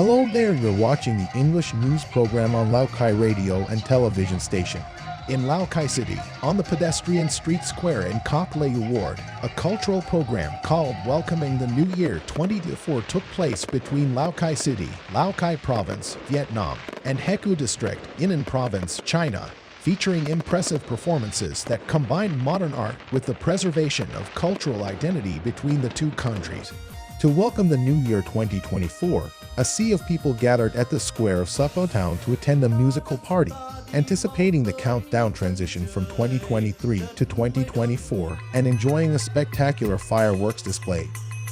Hello there, you're watching the English news program on Lào Cai radio and television station. In Lào Cai City, on the pedestrian street square in Coc Lay Ward, a cultural program called Welcoming the New Year 2024 took place between Lào Cai City, Lào Cai Province, Vietnam, and Hekou District, Yên Province, China, featuring impressive performances that combine modern art with the preservation of cultural identity between the two countries. To welcome the New Year 2024, a sea of people gathered at the square of Supo Town to attend a musical party, anticipating the countdown transition from 2023 to 2024 and enjoying a spectacular fireworks display.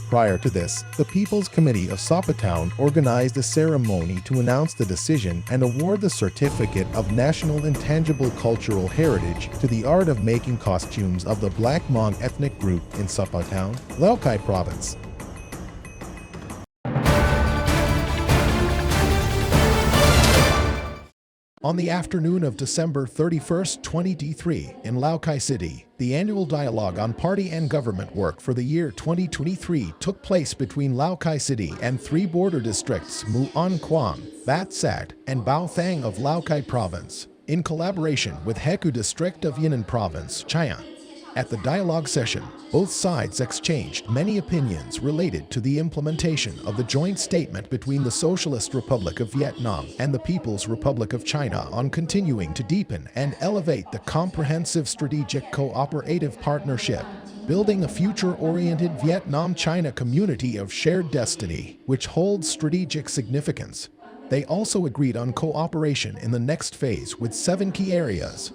Prior to this, the People's Committee of Supo Town organized a ceremony to announce the decision and award the Certificate of National Intangible Cultural Heritage to the art of making costumes of the Black Hmong ethnic group in Supo Town, Lào Cai Province. On the afternoon of December 31, 2023, in Lào Cai City, the annual dialogue on party and government work for the year 2023 took place between Lào Cai City and three border districts Muon Quang, Bat Sat, and Bao Thang of Lào Cai Province, in collaboration with Hekou District of Yên Province, China. At the dialogue session, both sides exchanged many opinions related to the implementation of the joint statement between the Socialist Republic of Vietnam and the People's Republic of China on continuing to deepen and elevate the comprehensive strategic cooperative partnership, building a future-oriented Vietnam-China community of shared destiny, which holds strategic significance. They also agreed on cooperation in the next phase with 7 key areas.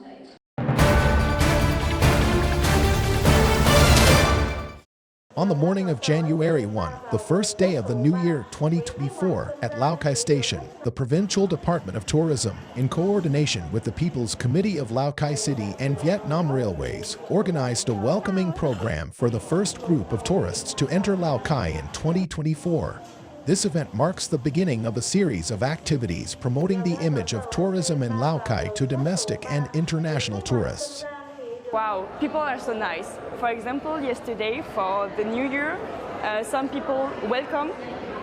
On the morning of January 1, the first day of the new year 2024, at Lào Cai Station, the Provincial Department of Tourism, in coordination with the People's Committee of Lào Cai City and Vietnam Railways, organized a welcoming program for the first group of tourists to enter Lào Cai in 2024. This event marks the beginning of a series of activities promoting the image of tourism in Lào Cai to domestic and international tourists. Wow, people are so nice. For example, yesterday for the New Year, some people welcome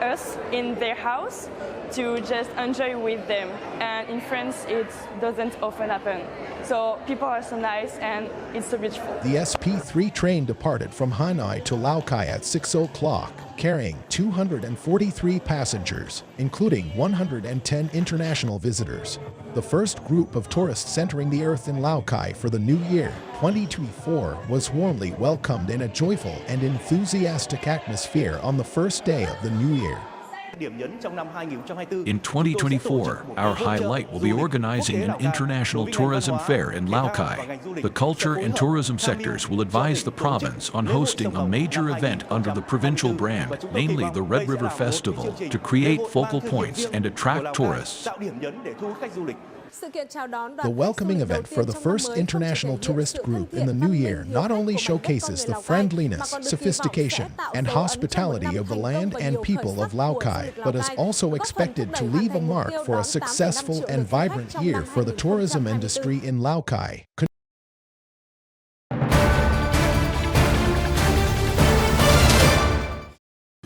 us in their house to just enjoy with them. And in France, it doesn't often happen. So people are so nice and it's so beautiful. The SP3 train departed from Hanoi to Lào Cai at 6 o'clock, carrying 243 passengers, including 110 international visitors. The first group of tourists entering the earth in Lào Cai for the new year 2024 was warmly welcomed in a joyful and enthusiastic atmosphere on the first day of the new year. In 2024, our highlight will be organizing an international tourism fair in Lào Cai. The culture and tourism sectors will advise the province on hosting a major event under the provincial brand, namely the Red River Festival, to create focal points and attract tourists. The welcoming event for the first international tourist group in the new year not only showcases the friendliness, sophistication, and hospitality of the land and people of Lào Cai, but is also expected to leave a mark for a successful and vibrant year for the tourism industry in Lào Cai.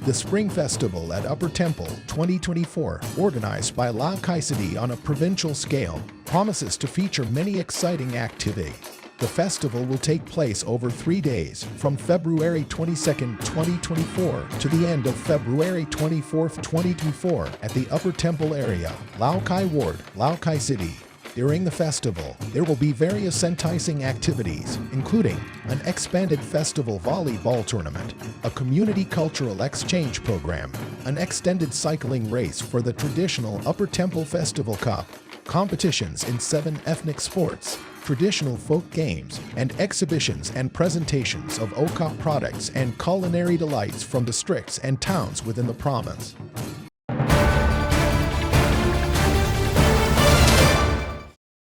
The Spring Festival at Upper Temple 2024, organized by Lào Cai City on a provincial scale, promises to feature many exciting activities. The festival will take place over 3 days, from February 22, 2024 to the end of February 24, 2024 at the Upper Temple area, Lào Cai Ward, Lào Cai City. During the festival, there will be various enticing activities, including an expanded festival volleyball tournament, a community cultural exchange program, an extended cycling race for the traditional Upper Temple Festival Cup, competitions in 7 ethnic sports, traditional folk games, and exhibitions and presentations of OCOP products and culinary delights from districts and towns within the province.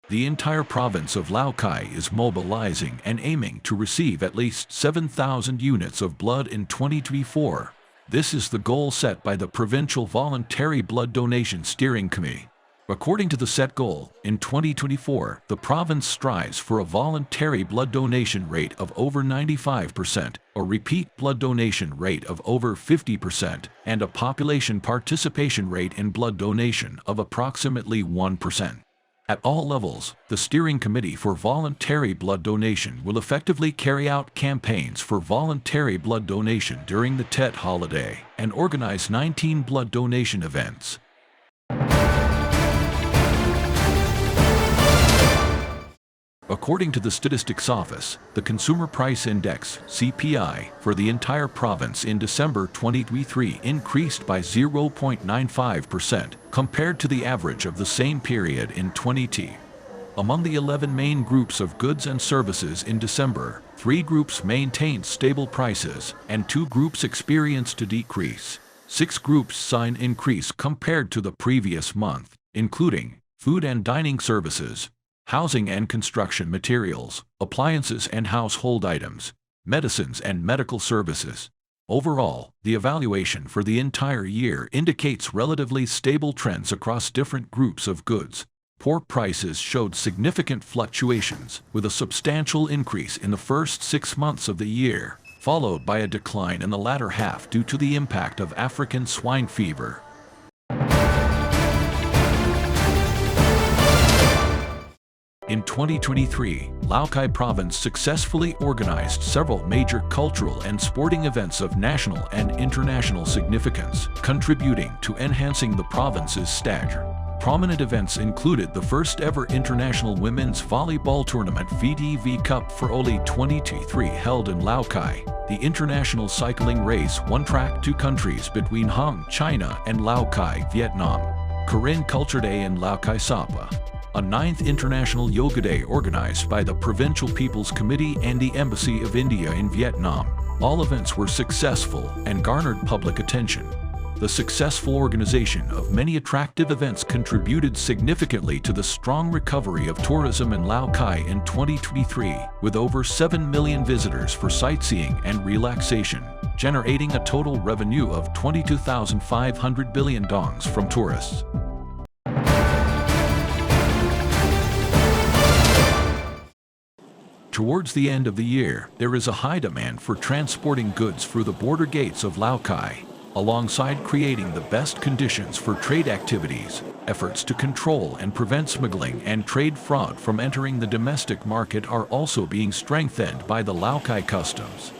The entire province of Lào Cai is mobilizing and aiming to receive at least 7,000 units of blood in 2024. This is the goal set by the Provincial Voluntary Blood Donation Steering Committee. According to the set goal, in 2024, the province strives for a voluntary blood donation rate of over 95%, a repeat blood donation rate of over 50%, and a population participation rate in blood donation of approximately 1%. At all levels, the Steering Committee for Voluntary Blood Donation will effectively carry out campaigns for voluntary blood donation during the Tet holiday and organize 19 blood donation events. According to the Statistics Office, the Consumer Price Index (CPI) for the entire province in December 2023 increased by 0.95% compared to the average of the same period in 2020. Among the 11 main groups of goods and services in December, 3 groups maintained stable prices and 2 groups experienced a decrease. 6 groups saw an increase compared to the previous month, including food and dining services, housing and construction materials, appliances and household items, medicines and medical services. Overall, the evaluation for the entire year indicates relatively stable trends across different groups of goods. Pork prices showed significant fluctuations, with a substantial increase in the first 6 months of the year, followed by a decline in the latter half due to the impact of African swine fever. In 2023, Lào Cai province successfully organized several major cultural and sporting events of national and international significance, contributing to enhancing the province's stature. Prominent events included the first-ever International Women's Volleyball Tournament VTV Cup for Oli 2023 held in Lào Cai, the International Cycling Race One Track Two Countries between Hong, China and Lào Cai, Vietnam, Karen Culture Day in Lào Cai Sapa, a 9th International Yoga Day organized by the Provincial People's Committee and the Embassy of India in Vietnam. All events were successful and garnered public attention. The successful organization of many attractive events contributed significantly to the strong recovery of tourism in Lào Cai in 2023, with over 7 million visitors for sightseeing and relaxation, generating a total revenue of 22,500 billion dongs from tourists. Towards the end of the year, there is a high demand for transporting goods through the border gates of Lào Cai. Alongside creating the best conditions for trade activities, efforts to control and prevent smuggling and trade fraud from entering the domestic market are also being strengthened by the Lào Cai customs.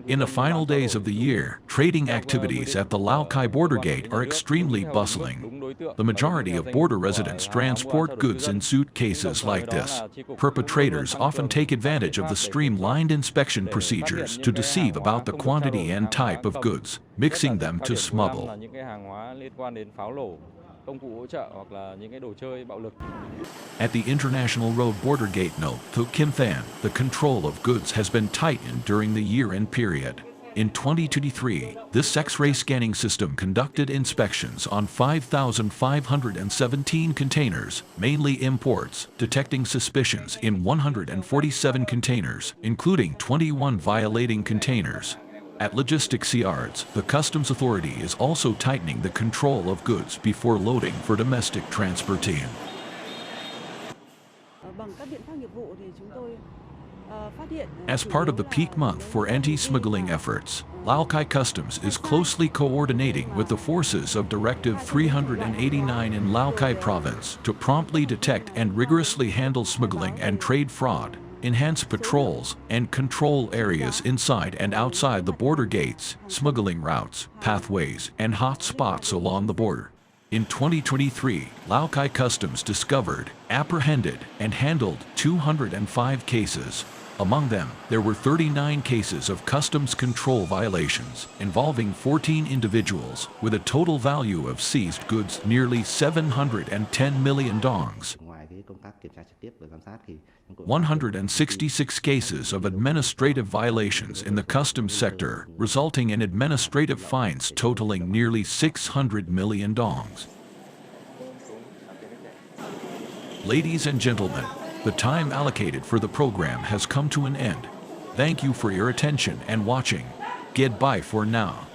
In the final days of the year, trading activities at the Lào Cai border gate are extremely bustling. The majority of border residents transport goods in suitcases like this. Perpetrators often take advantage of the streamlined inspection procedures to deceive about the quantity and type of goods, mixing them to smuggle. At the International Road Border Gate Note to Kim Than, the control of goods has been tightened during the year-end period. In 2023, this X-ray scanning system conducted inspections on 5,517 containers, mainly imports, detecting suspicions in 147 containers, including 21 violating containers. At logistics yards, the Customs Authority is also tightening the control of goods before loading for domestic transportation. As part of the peak month for anti-smuggling efforts, Lào Cai Customs is closely coordinating with the forces of Directive 389 in Lào Cai province to promptly detect and rigorously handle smuggling and trade fraud, enhance patrols, and control areas inside and outside the border gates, smuggling routes, pathways, and hot spots along the border. In 2023, Lào Cai Customs discovered, apprehended, and handled 205 cases. Among them, there were 39 cases of customs control violations involving 14 individuals, with a total value of seized goods nearly 710 million dongs. 166 cases of administrative violations in the customs sector, resulting in administrative fines totaling nearly 600 million dongs. Ladies and gentlemen, the time allocated for the program has come to an end. Thank you for your attention and watching. Goodbye for now.